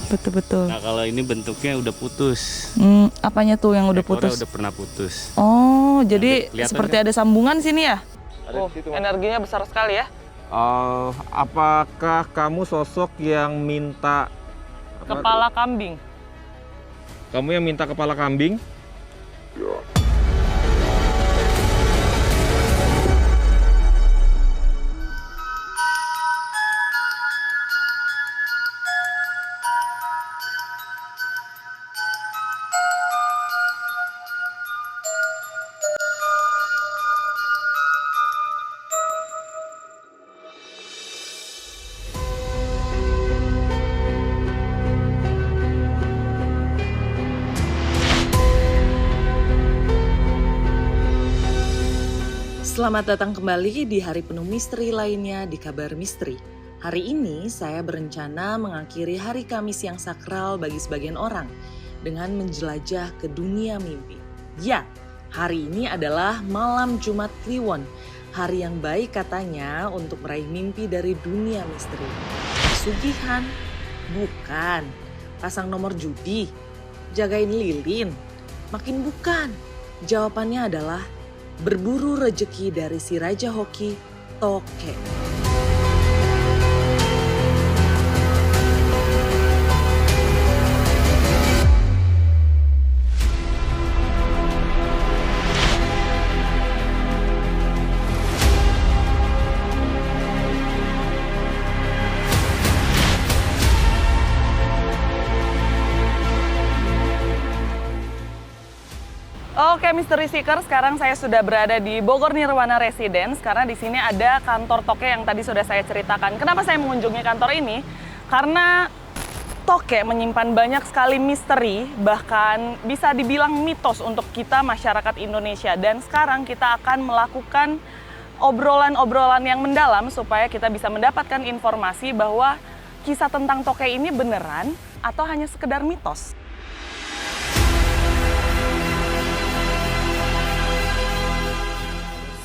betul-betul. Nah kalau ini bentuknya udah putus. Apanya tuh yang udah Ekornya putus? udah pernah putus. Oh, jadi kelihatan seperti kan? ada sambungan sini ya? Ada di situ, Mas. Energinya besar sekali ya. Apakah kamu sosok yang minta Kepala kambing. Kamu yang minta kepala kambing? Selamat datang kembali di hari penuh misteri lainnya di Kabar Misteri. Hari ini saya berencana mengakhiri hari Kamis yang sakral bagi sebagian orang dengan menjelajah ke dunia mimpi. Ya, hari ini adalah malam Jumat Kliwon, hari yang baik katanya untuk meraih mimpi dari dunia misteri. Pesugihan? Bukan. Pasang nomor judi? Jagain lilin? Makin bukan. Jawabannya adalah berburu rejeki dari si Raja Hoki, Toke. Oke, Mystery Seeker, sekarang saya sudah berada di Bogor Nirwana Residence karena di sini ada kantor Toke yang tadi sudah saya ceritakan. Kenapa saya mengunjungi kantor ini? Karena Toke menyimpan banyak sekali misteri, bahkan bisa dibilang mitos untuk kita masyarakat Indonesia. Dan sekarang kita akan melakukan obrolan-obrolan yang mendalam supaya kita bisa mendapatkan informasi bahwa kisah tentang Toke ini beneran atau hanya sekedar mitos.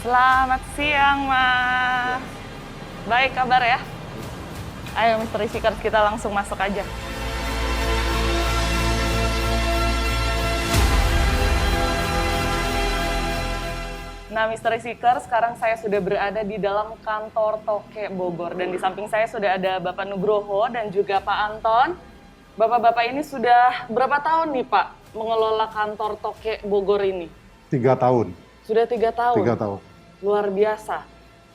Selamat siang, Mas. Baik kabar ya? Ayo, Mystery Seekers, kita langsung masuk aja. Nah, Mystery Seekers, sekarang saya sudah berada di dalam kantor Toke Bogor. Dan di samping saya sudah ada Bapak Nugroho dan juga Pak Anton. Bapak-bapak ini sudah berapa tahun nih, Pak, mengelola kantor Toke Bogor ini? 3 tahun. Sudah 3 tahun? 3 tahun. Luar biasa.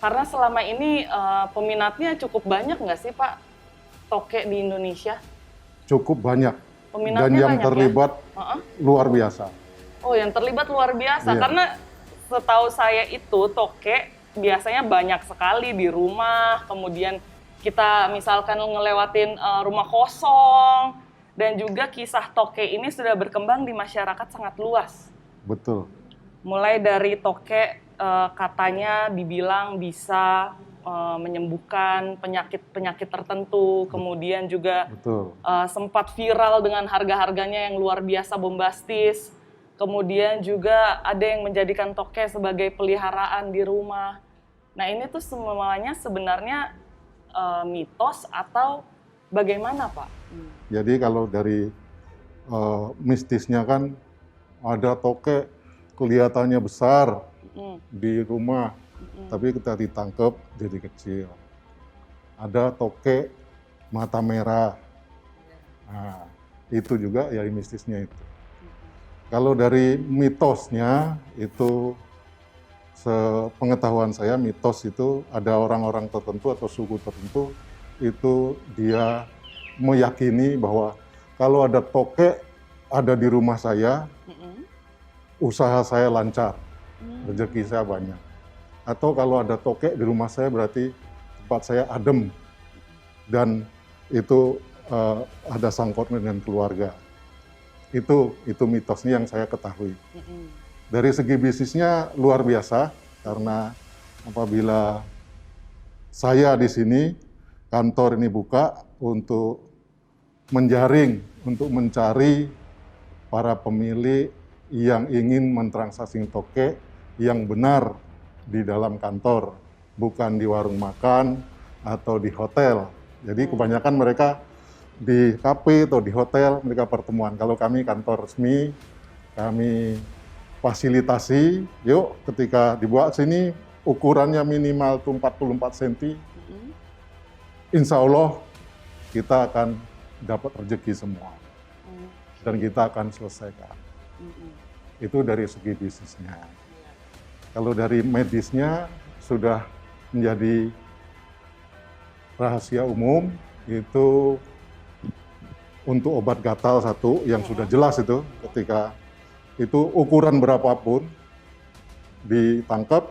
Karena selama ini peminatnya cukup banyak nggak sih, Pak, Toke di Indonesia? Cukup banyak. Peminatnya Dan yang banyak, terlibat ya? luar biasa. Oh, yang terlibat luar biasa. Iya. Karena setahu saya itu Toke biasanya banyak sekali di rumah. Kemudian kita misalkan ngelewatin rumah kosong. Dan juga kisah Toke ini sudah berkembang di masyarakat sangat luas. Betul. Mulai dari Toke katanya dibilang bisa menyembuhkan penyakit-penyakit tertentu, kemudian juga sempat viral dengan harga-harganya yang luar biasa bombastis. Kemudian juga ada yang menjadikan Toke sebagai peliharaan di rumah. Nah, ini tuh semuanya sebenarnya mitos atau bagaimana, Pak? Jadi kalau dari mistisnya kan ada Toke kelihatannya besar di rumah, tapi kita ditangkap jadi kecil. Ada Toke mata merah. Nah, itu juga ya mistisnya itu. Kalau dari mitosnya itu, sepengetahuan saya mitos itu ada orang-orang tertentu atau suku tertentu itu dia meyakini bahwa kalau ada Toke ada di rumah saya, usaha saya lancar, rezeki saya banyak. Atau kalau ada Toke di rumah saya berarti tempat saya adem dan itu ada sangkutnya dengan keluarga. Itu mitosnya yang saya ketahui. Dari segi bisnisnya luar biasa karena apabila saya di sini kantor ini buka untuk menjaring, untuk mencari para pemilik yang ingin mentransaksi Toke yang benar di dalam kantor, bukan di warung makan atau di hotel. Jadi kebanyakan mereka di kafe atau di hotel mereka pertemuan. Kalau kami kantor resmi, kami fasilitasi, yuk ketika dibuat sini ukurannya minimal tuh 44 cm, insya Allah kita akan dapat rezeki semua dan kita akan selesaikan. Itu dari segi bisnisnya. Kalau dari medisnya sudah menjadi rahasia umum, itu untuk obat gatal satu yang sudah jelas itu, ketika itu ukuran berapapun ditangkap,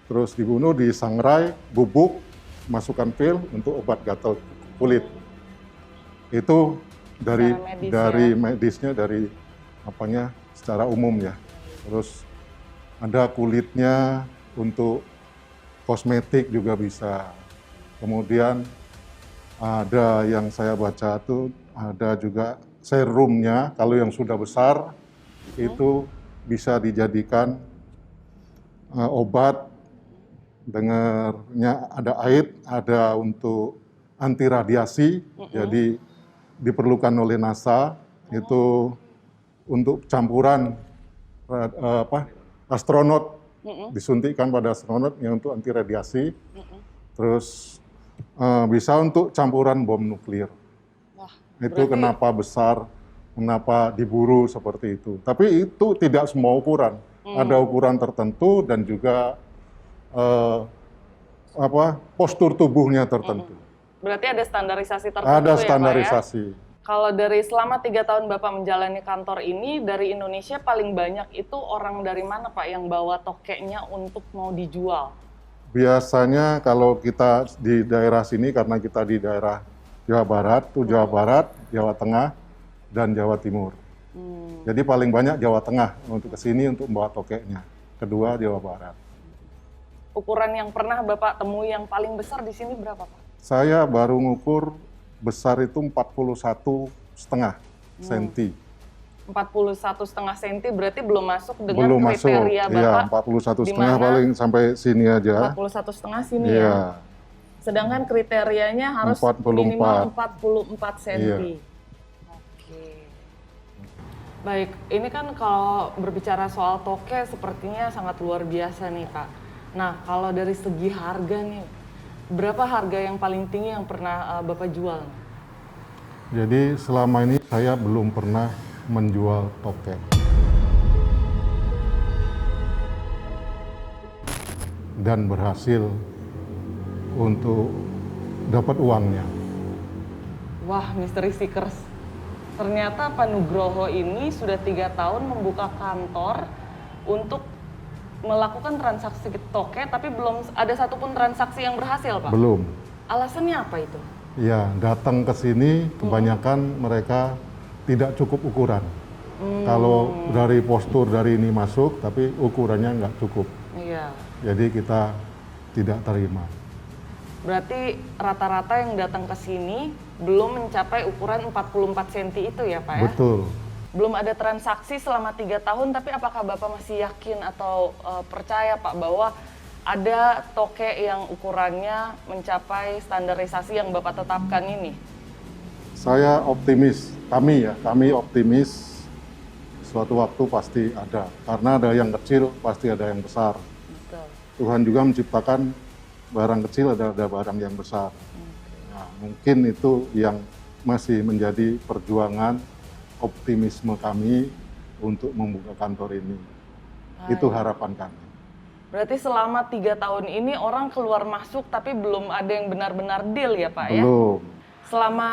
terus dibunuh, disangrai, bubuk, masukkan pil untuk obat gatal kulit. Itu dari medisnya, dari apanya secara umum ya. Terus ada kulitnya untuk kosmetik juga bisa. Kemudian ada yang saya baca tuh ada juga serumnya, kalau yang sudah besar itu bisa dijadikan obat. Dengarnya ada AID, ada untuk anti radiasi, jadi diperlukan oleh NASA itu untuk campuran astronot, disuntikkan pada astronot yang untuk anti radiasi, terus bisa untuk campuran bom nuklir. Itu kenapa besar, kenapa diburu seperti itu. Tapi itu tidak semua ukuran. Ada ukuran tertentu dan juga postur tubuhnya tertentu. Berarti ada standarisasi tertentu Ada ya, standarisasi. Pak ya? Kalau dari selama 3 tahun Bapak menjalani kantor ini, dari Indonesia paling banyak itu orang dari mana Pak yang bawa tokeknya untuk mau dijual? Biasanya kalau kita di daerah sini, karena kita di daerah Jawa Barat, tuh Jawa Barat, Jawa Tengah, dan Jawa Timur. Jadi paling banyak Jawa Tengah untuk ke sini untuk membawa tokeknya. Kedua Jawa Barat. Ukuran yang pernah Bapak temui yang paling besar di sini berapa Pak? Saya baru ngukur besar itu 41,5 cm. 41,5 cm berarti belum masuk dengan Belum masuk, kriteria iya, Bapak. 41,5 paling sampai sini aja. 41,5 sini Iya. ya. Sedangkan kriterianya harus 44. minimal 44 cm. Iya. Oke. Baik, ini kan kalau berbicara soal toke sepertinya sangat luar biasa nih Pak. Nah, kalau dari segi harga nih, berapa harga yang paling tinggi yang pernah Bapak jual? Jadi selama ini saya belum pernah menjual toke. Dan berhasil untuk dapat uangnya. Wah, Misteri Seekers. Ternyata Pak Nugroho ini sudah 3 tahun membuka kantor untuk melakukan transaksi toke, tapi belum ada satupun transaksi yang berhasil, Pak. Belum. Alasannya apa itu? Ya, datang ke sini kebanyakan mereka tidak cukup ukuran. Kalau dari postur dari ini masuk, tapi ukurannya nggak cukup. Iya. Jadi kita tidak terima. Berarti rata-rata yang datang ke sini belum mencapai ukuran 44 cm itu ya Pak ya? Betul. Belum ada transaksi selama 3 tahun, tapi apakah Bapak masih yakin atau percaya Pak bahwa ada toke yang ukurannya mencapai standarisasi yang Bapak tetapkan ini? Saya optimis, kami optimis suatu waktu pasti ada. Karena ada yang kecil, pasti ada yang besar. Betul. Tuhan juga menciptakan barang kecil, ada barang yang besar. Nah, mungkin itu yang masih menjadi perjuangan optimisme kami untuk membuka kantor ini. Itu harapan kami. Berarti selama 3 tahun ini orang keluar masuk tapi belum ada yang benar-benar deal ya Pak ya? Belum. Selama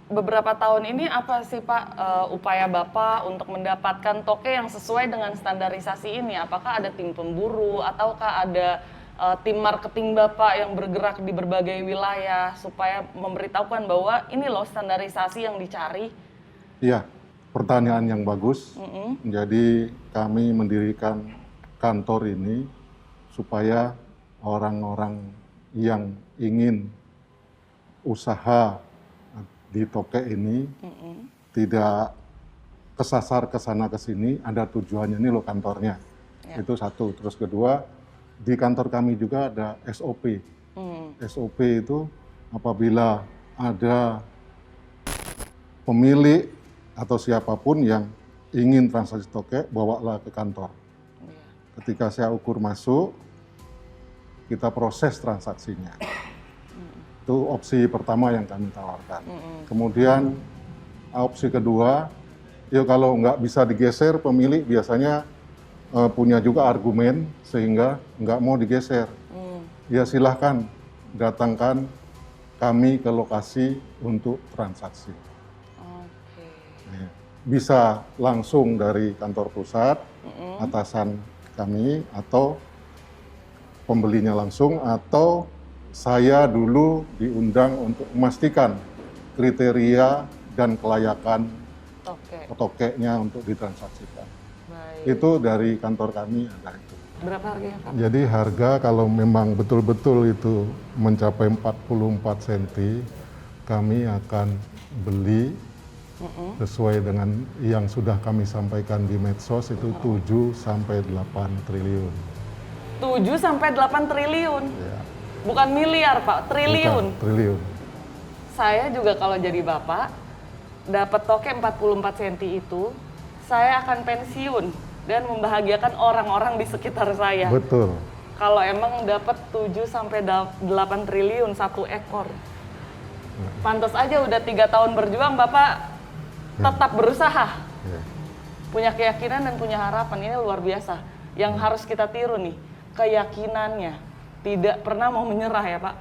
beberapa tahun ini apa sih Pak upaya Bapak untuk mendapatkan toke yang sesuai dengan standarisasi ini? Apakah ada tim pemburu ataukah ada tim marketing Bapak yang bergerak di berbagai wilayah supaya memberitahukan bahwa ini loh standarisasi yang dicari? Iya, pertanyaan yang bagus. Jadi kami mendirikan kantor ini supaya orang-orang yang ingin usaha di toke ini tidak kesasar ke sana ke sini, ada tujuannya, ini loh kantornya. Ya. Itu satu. Terus kedua, di kantor kami juga ada SOP. SOP itu apabila ada pemilik atau siapapun yang ingin transaksi toke, bawalah ke kantor. Ketika saya ukur masuk, kita proses transaksinya. Itu opsi pertama yang kami tawarkan. Kemudian opsi kedua, ya kalau nggak bisa digeser, pemilik biasanya punya juga argumen sehingga nggak mau digeser. Ya silahkan datangkan kami ke lokasi untuk transaksi. Bisa langsung dari kantor pusat, atasan kami, atau pembelinya langsung, atau saya dulu diundang untuk memastikan kriteria dan kelayakan tokeknya untuk ditransaksikan. Baik. Itu dari kantor kami ada itu. Berapa harganya, Pak? Jadi harga kalau memang betul-betul itu mencapai 44 cm, kami akan beli sesuai dengan yang sudah kami sampaikan di medsos itu 7 sampai 8 triliun. 7 sampai 8 triliun. Ya. Bukan miliar, Pak, triliun. Bukan, triliun. Saya juga kalau jadi bapak, dapat toke 44 cm itu, saya akan pensiun dan membahagiakan orang-orang di sekitar saya. Betul. Kalau emang dapat 7 sampai 8 triliun satu ekor. Pantas aja udah 3 tahun berjuang, Bapak tetap berusaha. Ya. Punya keyakinan dan punya harapan, ini luar biasa. Yang harus kita tiru nih, keyakinannya. Tidak pernah mau menyerah ya, Pak.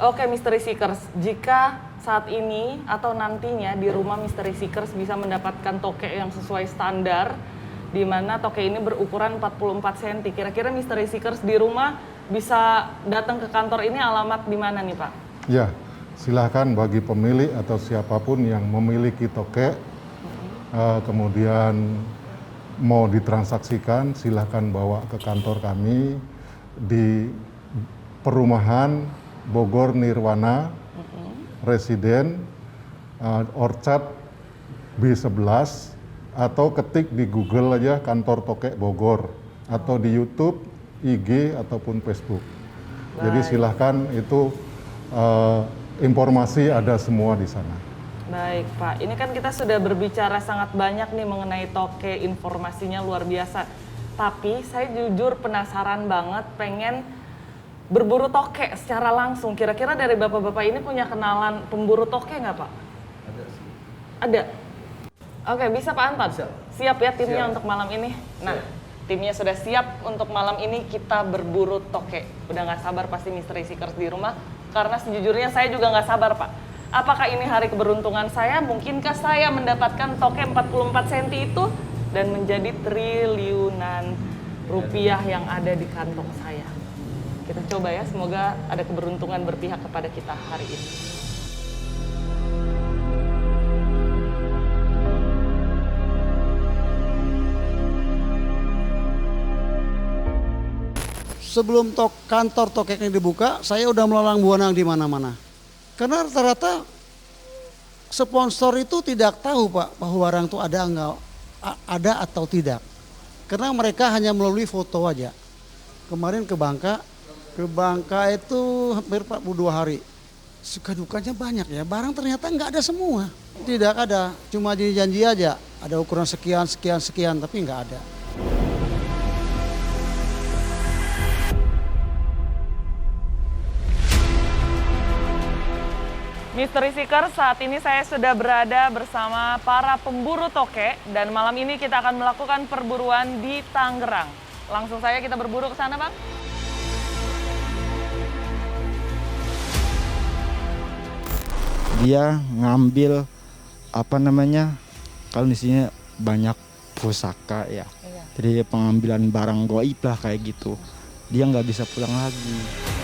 Oke, Mystery Seekers, jika saat ini atau nantinya di rumah Mystery Seekers bisa mendapatkan toke yang sesuai standar, di mana toke ini berukuran 44 cm, kira-kira Mystery Seekers di rumah bisa datang ke kantor ini, alamat di mana nih, Pak? Ya, silakan bagi pemilik atau siapapun yang memiliki toke, kemudian mau ditransaksikan, silakan bawa ke kantor kami di perumahan Bogor Nirwana Residen, Orchard B11, atau ketik di Google aja kantor toke Bogor, atau di YouTube, IG, ataupun Facebook. Jadi silahkan, itu informasi ada semua di sana. Baik, Pak. Ini kan kita sudah berbicara sangat banyak nih mengenai toke, informasinya luar biasa. Tapi saya jujur penasaran banget, pengen berburu toke secara langsung. Kira-kira dari bapak-bapak ini punya kenalan pemburu toke nggak, Pak? Ada sih. Ada? Oke, bisa Pak Anton? Bisa. Siap ya timnya Siap. untuk malam ini? Nah, Siap. timnya sudah siap untuk malam ini kita berburu toke. Udah nggak sabar pasti Mystery Seekers di rumah, karena sejujurnya saya juga nggak sabar, Pak. Apakah ini hari keberuntungan saya? Mungkinkah saya mendapatkan toke 44 cm itu dan menjadi triliunan rupiah yang ada di kantong saya? Kita coba ya, semoga ada keberuntungan berpihak kepada kita hari ini. Sebelum kantor tokeknya dibuka, saya udah melalang buana di mana-mana. Karena rata-rata sponsor itu tidak tahu, Pak, bahwa barang itu ada atau tidak. Karena mereka hanya melalui foto aja. Kemarin ke Bangka itu hampir 42 hari. Suka dukanya banyak ya, barang ternyata nggak ada semua. Tidak ada, cuma janji aja. Ada ukuran sekian, tapi nggak ada. Mystery Seekers, saat ini saya sudah berada bersama para pemburu toke dan malam ini kita akan melakukan perburuan di Tangerang. Langsung saja kita berburu ke sana, Bang. Dia ngambil kalau di sini banyak pusaka ya. Iya. Jadi pengambilan barang goib lah kayak gitu. Dia nggak bisa pulang lagi.